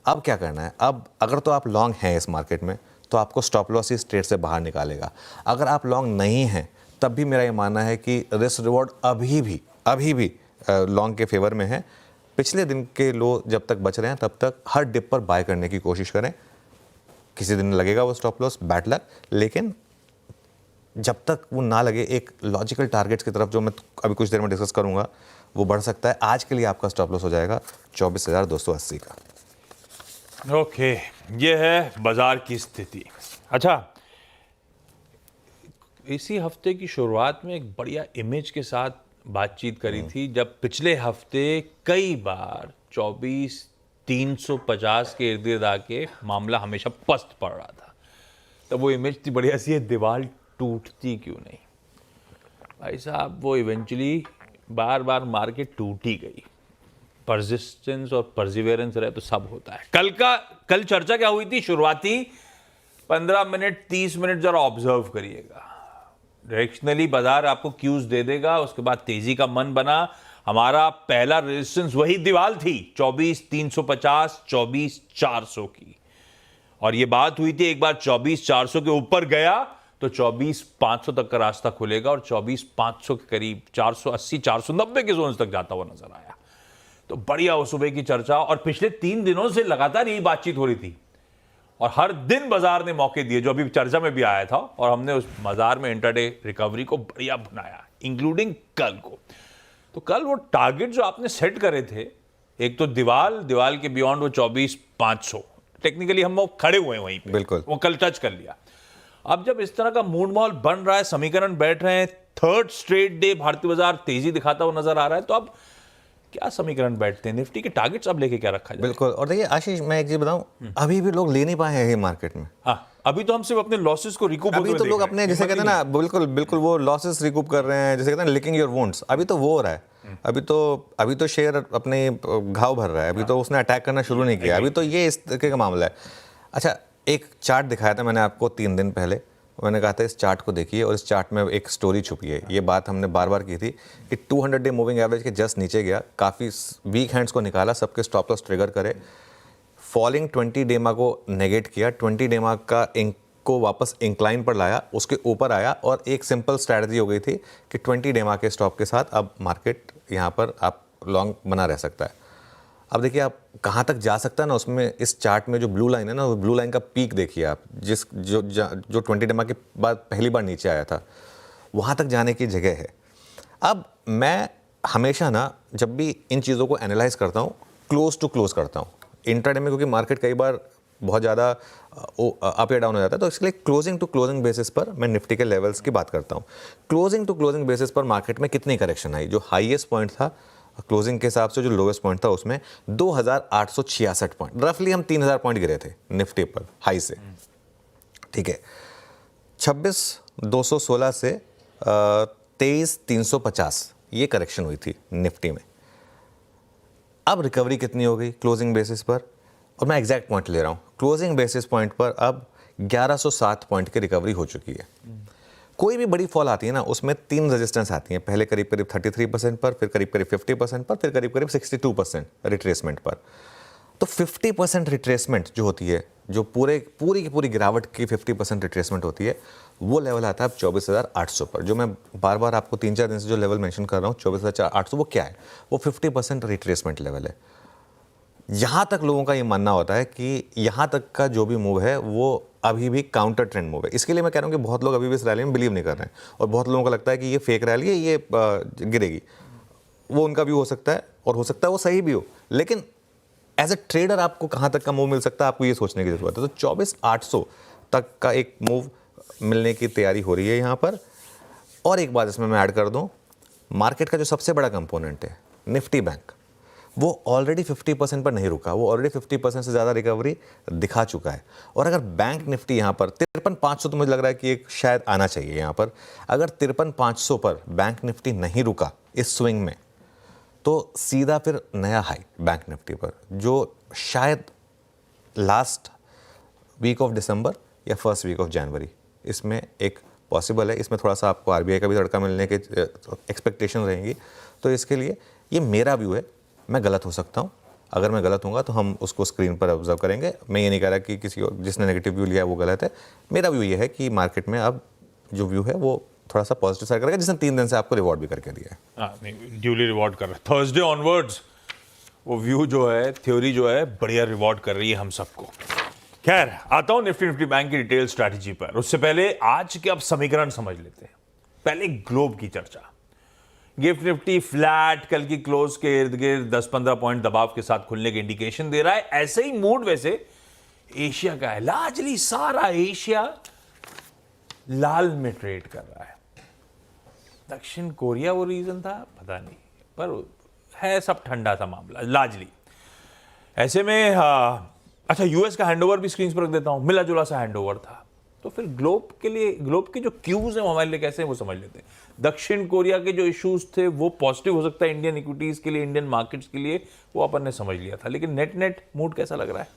अब क्या करना है? अब अगर तो आप लॉन्ग हैं इस मार्केट में तो आपको स्टॉप लॉस इस ट्रेड से बाहर निकालेगा। अगर आप लॉन्ग नहीं हैं तब भी मेरा ये मानना है कि रिस्क रिवॉर्ड अभी भी लॉन्ग के फेवर में है। पिछले दिन के लो जब तक बच रहे हैं तब तक हर डिप पर बाय करने की कोशिश करें। किसी दिन लगेगा वो स्टॉप लॉस, बैड लक, लेकिन जब तक वो ना लगे एक लॉजिकल टारगेट्स की तरफ जो मैं अभी कुछ देर में डिस्कस करूंगा वो बढ़ सकता है। आज के लिए आपका स्टॉप लॉस हो जाएगा 24,280 का। ओके, ये है बाजार की स्थिति। अच्छा, इसी हफ्ते की शुरुआत में एक बढ़िया इमेज के साथ बातचीत करी थी, जब पिछले हफ्ते कई बार 24,350 के इर्द गिर्द आके मामला हमेशा पस्त पड़ रहा था। तब वो इमेज थी बढ़िया सी, दीवार टूटती क्यों नहीं। भाई साहब, वो इवेंचुअली बार बार मार्केट टूट ही गई। परसिस्टेंस और परसिवेरेंस रहे तो सब होता है। कल चर्चा क्या हुई थी? शुरुआती 15 मिनट 30 मिनट जरा ऑब्जर्व करिएगा। डायरेक्शनली बाजार आपको क्यूज दे देगा, उसके बाद तेजी का मन बना। हमारा पहला रेजिस्टेंस वही दीवार थी 24,350 24,400 की, और ये बात हुई थी एक बार 24,400 के ऊपर गया तो 24,500 तक का रास्ता खुलेगा, और 24,500 के करीब 480 490 के जोन तक जाता हुआ नजर आया। तो बढ़िया वो सुबह की चर्चा, और पिछले 3 दिनों से लगातार यही बातचीत हो रही थी, और हर दिन बाजार ने मौके दिए, जो अभी चर्चा में भी आया था, और हमने उस बाजार में इंट्राडे रिकवरी को बढ़िया बनाया, इंक्लूडिंग कल को। तो कल वो टारगेट जो आपने सेट करे थे, एक तो दीवाल के बियॉन्ड वो 24,500, टेक्निकली हम वो खड़े हुए हैं वहीं पे, बिल्कुल वो कल टच कर लिया। अब जब इस तरह का मूड माहौल बन रहा है, समीकरण बैठ रहे हैं, थर्ड स्ट्रेट डे भारतीय बाजार तेजी दिखाता हुआ नजर आ रहा है, तो अब क्या समीकरण बैठते हैं? निफ्टी के टारगेट्स अब लेके क्या रखा जाए? बिल्कुल। और देखिए आशीष, मैं एक चीज बताऊं, अभी भी लोग ले नहीं पाए हैं ये मार्केट में। हाँ, अभी तो हम सिर्फ अपने लॉसेस को रिकूप अभी तो लोग अपने, जैसे कहते हैं ना, बिल्कुल वो लॉसेस रिकूप कर रहे हैं, जैसे कहते हैं लिकिंग योर वुंड्स। अभी तो वो हो रहा है। अभी तो शेयर अपने घाव भर रहा है। अभी तो उसने अटैक करना शुरू नहीं किया। अभी तो ये इस तरीके का मामला है। अच्छा, एक चार्ट दिखाया था मैंने आपको 3 दिन पहले। मैंने कहा था इस चार्ट को देखिए, और इस चार्ट में एक स्टोरी छुपी है। ये बात हमने बार बार की थी कि 200 डे मूविंग एवरेज के जस्ट नीचे गया, काफ़ी वीक हैंड्स को निकाला, सबके स्टॉप लॉस ट्रिगर करे, फॉलिंग 20 डेमा को नेगेट किया, 20 डेमा का को वापस इंक्लाइन पर लाया, उसके ऊपर आया, और एक सिंपल स्ट्रैटेजी हो गई थी कि 20 डेमा के स्टॉप के साथ अब मार्केट यहाँ पर आप लॉन्ग बना रह सकता है। अब देखिए आप कहाँ तक जा सकता है ना, उसमें इस चार्ट में जो ब्लू लाइन है ना, वो ब्लू लाइन का पीक देखिए आप, जो 20 डेमा के बाद पहली बार नीचे आया था, वहाँ तक जाने की जगह है। अब मैं हमेशा ना जब भी इन चीज़ों को एनालाइज करता हूँ, क्लोज टू क्लोज करता हूँ इंट्राडे में, क्योंकि मार्केट कई बार बहुत ज़्यादा अप या डाउन हो जाता है। तो इसके लिए क्लोजिंग टू क्लोजिंग बेसिस पर मैं निफ्टी के लेवल्स की बात करता हूँ। क्लोजिंग टू क्लोजिंग बेसिस पर मार्केट में कितनी करेक्शन आई? जो हाईएस्ट पॉइंट था क्लोजिंग के हिसाब से, जो लोवेस्ट पॉइंट था उसमें 2,866 पॉइंट, रफली हम 3,000 पॉइंट गिरे थे निफ्टी पर हाई से। ठीक है, 26,216 से 23,350 ये करेक्शन हुई थी निफ्टी में। अब रिकवरी कितनी हो गई क्लोजिंग बेसिस पर? और मैं एग्जैक्ट पॉइंट ले रहा हूँ, क्लोजिंग बेसिस पॉइंट पर अब 1107 पॉइंट की रिकवरी हो चुकी है। कोई भी बड़ी फॉल आती है ना, उसमें 3 रेजिस्टेंस आती हैं, पहले करीब 33% पर, फिर करीब 50% पर, फिर करीब 62% रिट्रेसमेंट पर। तो 50% रिट्रेसमेंट जो होती है, जो पूरी की पूरी गिरावट की 50% रिट्रेसमेंट होती है, वो लेवल आता है अब 24,800 पर। जो मैं बार बार आपको 3-4 दिन से जो लेवल मेंशन कर रहा हूँ 24,800, वो क्या है? वो 50% रिट्रेसमेंट लेवल है। यहाँ तक लोगों का ये मानना होता है कि यहाँ तक का जो भी मूव है वो अभी भी काउंटर ट्रेंड मूव है। इसके लिए मैं कह रहा हूँ कि बहुत लोग अभी भी इस रैली में बिलीव नहीं कर रहे हैं, और बहुत लोगों को लगता है कि ये फेक रैली है, ये गिरेगी। वो उनका भी हो सकता है, और हो सकता है वो सही भी हो, लेकिन एज ए ट्रेडर आपको कहाँ तक का मूव मिल सकता है, आपको ये सोचने की जरूरत है। तो 24,800 तक का एक मूव मिलने की तैयारी हो रही है यहाँ पर। और एक बात इसमें मैं ऐड कर दूँ, मार्केट का जो सबसे बड़ा कंपोनेंट है निफ्टी बैंक, वो ऑलरेडी 50% पर नहीं रुका, वो ऑलरेडी 50% से ज़्यादा रिकवरी दिखा चुका है। और अगर बैंक निफ्टी यहाँ पर 53,500, तो मुझे लग रहा है कि एक शायद आना चाहिए यहाँ पर। अगर 53,500 पर बैंक निफ्टी नहीं रुका इस स्विंग में, तो सीधा फिर नया हाई बैंक निफ्टी पर, जो शायद लास्ट वीक ऑफ दिसंबर या फर्स्ट वीक ऑफ जनवरी, इसमें एक पॉसिबल है। इसमें थोड़ा सा आपको आरबीआई का भी तड़का मिलने के एक्सपेक्टेशन रहेंगी। तो इसके लिए ये मेरा व्यू है, मैं गलत हो सकता हूँ, अगर मैं गलत हूँगा तो हम उसको स्क्रीन पर ऑब्जर्व करेंगे। मैं ये नहीं कह रहा कि किसी और जिसने नेगेटिव व्यू लिया है वो गलत है। मेरा व्यू ये है कि मार्केट में अब जो व्यू है वो थोड़ा सा पॉजिटिव साइड करेगा, जिसने 3 दिन से आपको रिवॉर्ड भी करके दिया है। नहीं, ड्यूली रिवॉर्ड कर रहा है। थर्सडे ऑनवर्ड्स वो व्यू जो है, थ्योरी जो है, बढ़िया रिवॉर्ड कर रही है हम सबको। खैर, आता हूं निफ्टी बैंक की डिटेल स्ट्रैटेजी पर। उससे पहले आज के अब समीकरण समझ लेते हैं। पहले ग्लोब की चर्चा। गिफ्ट निफ्टी फ्लैट, कल की क्लोज के इर्द गिर्द 10-15 पॉइंट दबाव के साथ खुलने की इंडिकेशन दे रहा है। ऐसे ही मूड वैसे एशिया का है। लार्जली सारा एशिया लाल में ट्रेड कर रहा है। दक्षिण कोरिया वो रीजन था, पता नहीं, पर है सब ठंडा सा मामला लार्जली। ऐसे में अच्छा, यूएस का हैंडओवर भी स्क्रीन पर रख देता हूं। मिला जुला सा हैंडओवर था। तो फिर ग्लोब के लिए, ग्लोब के जो क्यूज हैं वो हमारे लिए कैसे हैं वो समझ लेते हैं। दक्षिण कोरिया के जो इश्यूज थे वो पॉजिटिव हो सकता है इंडियन इक्विटीज के लिए, इंडियन मार्केट्स के लिए, वो अपन ने समझ लिया था। लेकिन नेट मूड कैसा लग रहा है?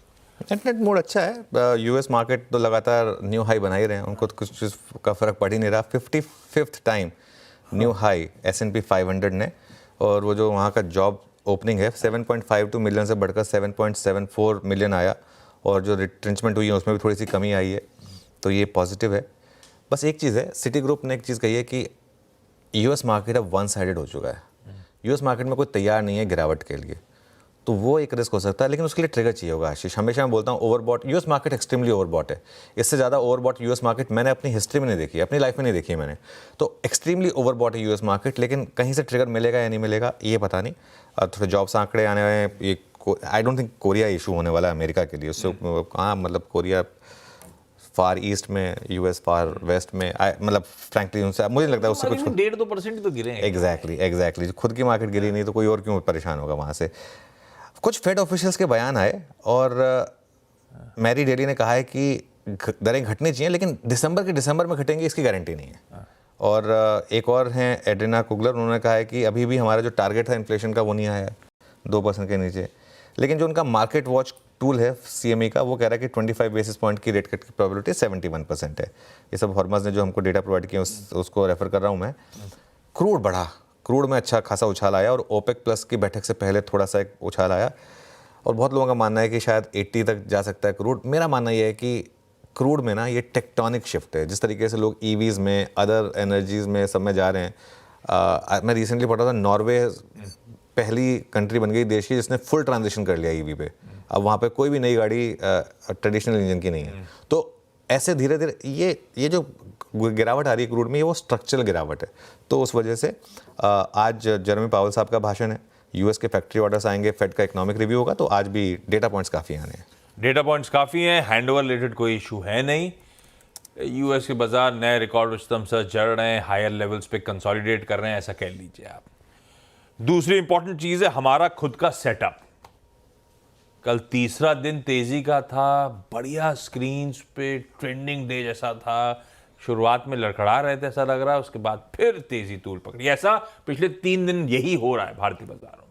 नेट मूड अच्छा है। यूएस मार्केट तो लगातार न्यू हाई बना ही रहे हैं, उनको तो कुछ चीज़ का फर्क पड़ ही नहीं रहा। 55th time new high S&P 500 ने, और वो जो वहाँ का जॉब ओपनिंग है 7.52 मिलियन से बढ़कर 7.74 मिलियन आया, और जो रिट्रेंचमेंट हुई है उसमें भी थोड़ी सी कमी आई है, तो ये पॉजिटिव है। बस एक चीज़ है, सिटी ग्रुप ने एक चीज़ कही है कि यूएस मार्केट अब वन साइडेड हो चुका है। यूएस मार्केट में कोई तैयार नहीं है गिरावट के लिए, तो वो एक रिस्क हो सकता है, लेकिन उसके लिए ट्रिगर चाहिए होगा। आशीष, हमेशा मैं बोलता हूँ overbought, US market extremely overbought है। इससे ज़्यादा ओवरबॉट यूएस मार्केट मैंने अपनी हिस्ट्री में नहीं देखी है, अपनी लाइफ में नहीं देखी है मैंने। तो एक्सट्रीमली ओवरबॉट है यूएस मार्केट, लेकिन कहीं से ट्रिगर मिलेगा या नहीं मिलेगा ये पता नहीं। थोड़े जॉब्स आंकड़े आने वाले हैं। ये I don't think Korea issue होने वाला है अमेरिका के लिए। उससे कहाँ, मतलब कोरिया फार ईस्ट में, यूएस फार वेस्ट में, मतलब फ्रैंकली उनसे मुझे लगता है उससे कुछ 1.5-2% तो गिरे हैं। एग्जैक्टली खुद की मार्केट गिरी नहीं तो कोई और क्यों परेशान होगा वहाँ से। कुछ फेड ऑफिशियल्स के बयान आए, और मैरी डेली ने कहा है कि दरें घटनी चाहिए, लेकिन दिसंबर में घटेंगी इसकी गारंटी नहीं है। और एक और हैं एड्रिना कुगलर, उन्होंने कहा है कि अभी भी हमारा जो टारगेट था इन्फ्लेशन का वो नहीं आया है 2% के नीचे। लेकिन जो उनका मार्केट वॉच टूल है CME का, वो कह रहा है कि 25 बेसिस पॉइंट की रेट कट की प्रोबेबिलिटी 71% है। ये सब हॉर्मज ने जो हमको डेटा प्रोवाइड किया उसको रेफर कर रहा हूँ मैं। क्रूड बढ़ा, क्रूड में अच्छा खासा उछाल आया, और ओपेक प्लस की बैठक से पहले थोड़ा सा एक उछाल आया, और बहुत लोगों का मानना है कि शायद 80 तक जा सकता है क्रूड। मेरा मानना यह है कि क्रूड में ना ये टेक्टोनिक शिफ्ट है। जिस तरीके से लोग EVs में, अदर एनर्जीज में सब में जा रहे हैं। मैं रिसेंटली पढ़ा था नॉर्वे पहली कंट्री बन गई देश की जिसने फुल ट्रांजिशन कर लिया EV पे। अब वहाँ पे कोई भी नई गाड़ी ट्रेडिशनल इंजन की नहीं है। तो ऐसे धीरे धीरे ये जो गिरावट आ रही है क्रूड में, ये वो स्ट्रक्चरल गिरावट है। तो उस वजह से आज जेरेमी पावेल साहब का भाषण है, यूएस के फैक्ट्री ऑर्डर्स आएंगे, फेड का इकोनॉमिक रिव्यू होगा, तो आज भी डेटा पॉइंट्स काफ़ी आने हैं। डेटा पॉइंट्स काफ़ी हैं, हैंडओवर रिलेटेड कोई इशू है नहीं। यूएस के बाजार नए रिकॉर्ड उच्चतम से चढ़ रहे हैं, हायर लेवल्स पे कंसोलिडेट कर रहे हैं, ऐसा कह लीजिए आप। दूसरी इंपॉर्टेंट चीज़ है हमारा खुद का सेटअप। कल तीसरा दिन तेजी का था, बढ़िया स्क्रीन्स पे ट्रेंडिंग डे जैसा था। शुरुआत में लड़खड़ा रहे थे ऐसा लग रहा है, उसके बाद फिर तेजी तूल पकड़ी। ऐसा पिछले 3 दिन यही हो रहा है भारतीय बाजारों में।